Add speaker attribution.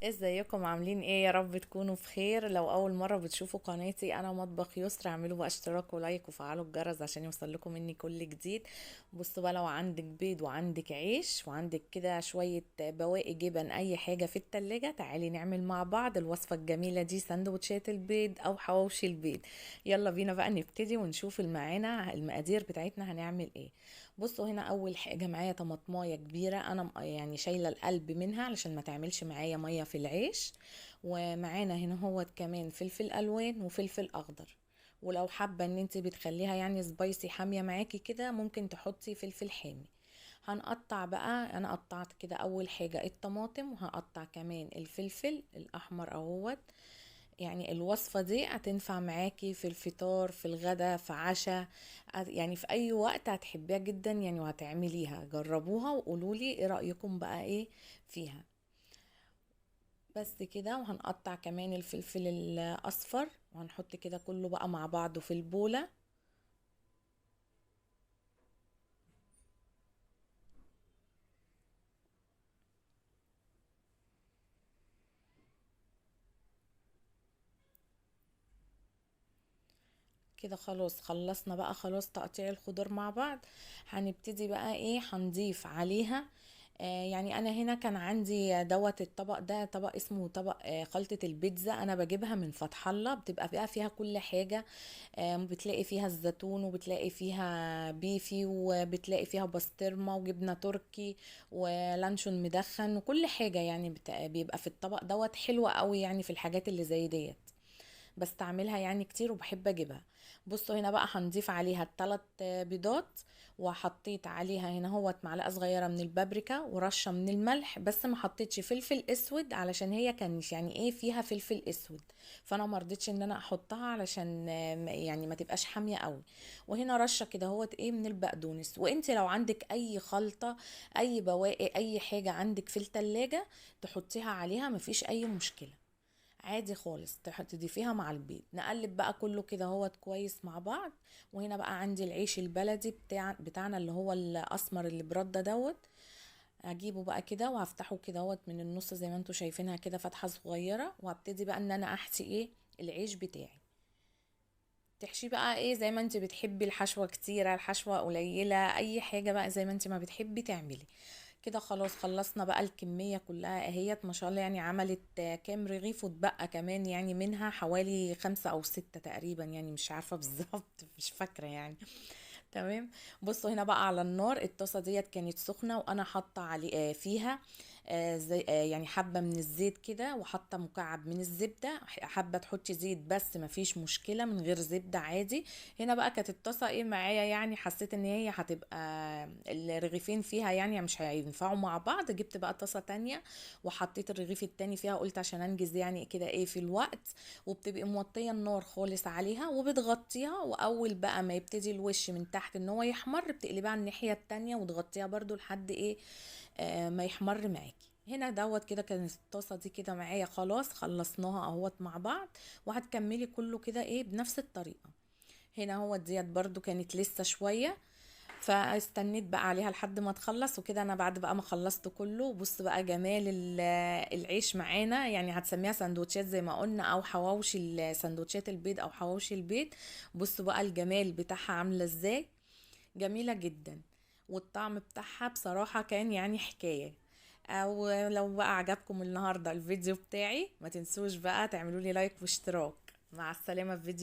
Speaker 1: ازيكم عاملين ايه؟ يا رب تكونوا بخير. لو اول مره بتشوفوا قناتي انا مطبخ يسرا، اعملوا بقى اشتراك ولايك وفعلوا الجرس عشان يوصل لكم مني كل جديد. بصوا بقى، لو عندك بيض وعندك عيش وعندك كده شويه بواقي جبن، اي حاجه في التلاجة، تعالي نعمل مع بعض الوصفه الجميله دي، سندوتشات البيض او حواوشي البيض. يلا بينا بقى نبتدي ونشوف المقادير بتاعتنا هنعمل ايه. بصوا هنا اول حاجه معايا طماطمايه كبيره، انا يعني شايله القلب منها علشان ما تعملش معايا ميه في العيش. ومعانا هنا هو كمان فلفل الوان وفلفل اخضر. ولو حابه ان انت بتخليها يعني سبايسي حاميه معاكي كده، ممكن تحطي فلفل حامي. هنقطع بقى، انا قطعت كده اول حاجه الطماطم، وهقطع كمان الفلفل الاحمر اهوت. يعني الوصفة دي هتنفع معاكي في الفطار، في الغدا، في عشاء، يعني في اي وقت هتحبيها جدا يعني، وهتعمليها جربوها وقولولي ايه رأيكم بقى ايه فيها. بس كده، وهنقطع كمان الفلفل الاصفر، وهنحط كده كله بقى مع بعضه في البولة. كده خلاص خلصنا بقى، خلاص تقطيع الخضار مع بعض. هنبتدي بقى ايه، هنضيف عليها. يعني انا هنا كان عندي دوت الطبق ده، طبق اسمه طبق خلطة البيتزا، انا بجيبها من فتح الله، بتبقى بقى فيها كل حاجة. بتلاقي فيها الزيتون، وبتلاقي فيها بيفي، وبتلاقي فيها بسطرمة وجبنة تركي ولانشون مدخن وكل حاجة يعني، بيبقى في الطبق دوت حلوة قوي يعني، في الحاجات اللي زي ديت بستعملها يعني كتير وبحب اجيبها. بصوا هنا بقى هنضيف عليها الثلاث بيضات، وحطيت عليها هنا هو معلقه صغيره من البابريكا ورشه من الملح، بس ما حطيتش فلفل اسود علشان هي كانش يعني ايه فيها فلفل اسود، فانا ما رضيتش ان انا احطها علشان يعني ما تبقاش حاميه قوي. وهنا رشه كده هو ايه من البقدونس. وانت لو عندك اي خلطه، اي بواقي، اي حاجه عندك في التلاجة تحطيها عليها، مفيش اي مشكله، عادي خالص تضيفيها مع البيض. نقلب بقى كله كده هو كويس مع بعض. وهنا بقى عندي العيش البلدي بتاعنا اللي هو الاسمر اللي برده دوت. هجيبه بقى كده وهفتحه كده هو من النص زي ما انتوا شايفينها كده فتحة صغيرة، وهبتدي بقى ان انا احشي ايه العيش بتاعي. تحشي بقى ايه زي ما انت بتحبي، الحشوة كتيرة، الحشوة قليلة، اي حاجة بقى زي ما انت ما بتحبي تعملي. كده خلاص خلصنا بقى الكمية كلها اهيت ما شاء الله، يعني عملت كام رغيف، واتبقى كمان يعني منها حوالي 5 او 6 تقريبا يعني، مش عارفة بالظبط مش فاكرة يعني. تمام. بصوا هنا بقى على النار، الطاسه ديت كانت سخنه، وانا حاطه علي فيها زي يعني حبه من الزيت كده، وحاطه مكعب من الزبده. حابه تحطي زيت بس مفيش مشكله، من غير زبده عادي. هنا بقى كانت الطاسه ايه معايا، يعني حسيت ان هي هتبقى الرغيفين فيها يعني مش هينفعوا مع بعض، جبت بقى طاسه تانية وحطيت الرغيف التاني فيها، قلت عشان انجز يعني كده ايه في الوقت. وبتبقي موطيه النار خالص عليها وبتغطيها، واول بقى ما يبتدي الوش من تحت ان هو يحمر، بتقلبيها على الناحيه التانية وتغطيها برضو لحد ايه ما يحمر معاكي. هنا دوت كده كانت الطاسه دي كده معايا خلاص، خلصناها اهوت مع بعض. وهتكملي كله كده ايه بنفس الطريقه. هنا هو ديت برضو كانت لسه شويه، فاستنيت بقى عليها لحد ما تخلص. وكده انا بعد بقى ما خلصت كله، بص بقى جمال العيش معانا، يعني هتسميها سندوتشات زي ما قلنا، او حواوشي سندوتشات البيض او حواوشي البيض. بصوا بقى الجمال بتاعها عامله ازاي، جميله جدا. والطعم بتاعها بصراحه كان يعني حكايه. او لو بقى عجبكم النهارده الفيديو بتاعي، ما تنسوش بقى تعملوا لي لايك واشتراك. مع السلامه في فيديو